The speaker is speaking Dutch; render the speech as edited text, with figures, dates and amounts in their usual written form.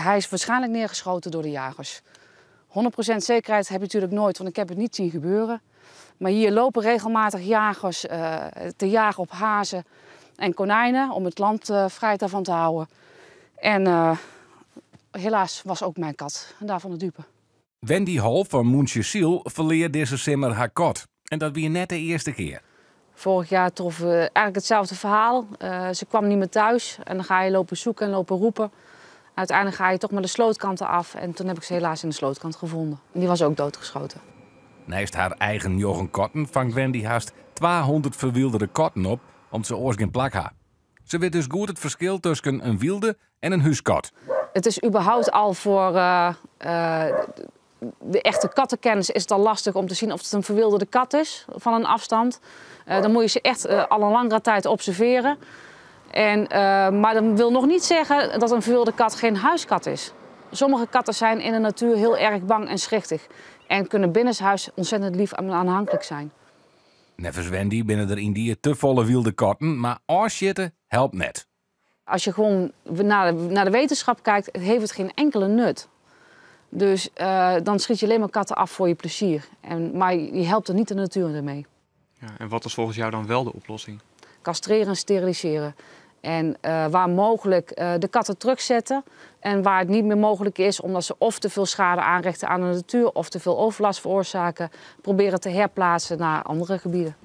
hij is waarschijnlijk neergeschoten door de jagers. 100% zekerheid heb je natuurlijk nooit, want ik heb het niet zien gebeuren. Maar hier lopen regelmatig jagers te jagen op hazen en konijnen om het land vrij daarvan te houden. En helaas was ook mijn kat en daarvan de dupe. Wendy Hol van Moensjesiel verleert deze simmer haar kat. En dat weer net de eerste keer. Vorig jaar troffen we eigenlijk hetzelfde verhaal. Ze kwam niet meer thuis en dan ga je lopen zoeken en lopen roepen. Uiteindelijk ga je toch maar de slootkanten af en toen heb ik ze helaas in de slootkant gevonden. En die was ook doodgeschoten. Naast haar eigen jochen katten vangt Wendy haast 200 verwilderde katten op, omdat ze oors geen plak had. Ze weet dus goed het verschil tussen een wilde en een huiskat. Het is überhaupt al voor de echte kattenkennis is het al lastig om te zien of het een verwilderde kat is van een afstand. Dan moet je ze echt al een langere tijd observeren. Maar dat wil nog niet zeggen dat een verwilderde kat geen huiskat is. Sommige katten zijn in de natuur heel erg bang en schichtig. En kunnen binnenshuis ontzettend lief en aanhankelijk zijn. Nevens Wendy binnen er in die te volle wilde katten, maar afzitten helpt net. Als je gewoon naar de wetenschap kijkt, heeft het geen enkele nut. Dus dan schiet je alleen maar katten af voor je plezier. Maar je helpt er niet de natuur ermee. Ja, en wat is volgens jou dan wel de oplossing? Castreren en steriliseren. En waar mogelijk de katten terugzetten. En waar het niet meer mogelijk is, omdat ze of te veel schade aanrichten aan de natuur of te veel overlast veroorzaken, proberen te herplaatsen naar andere gebieden.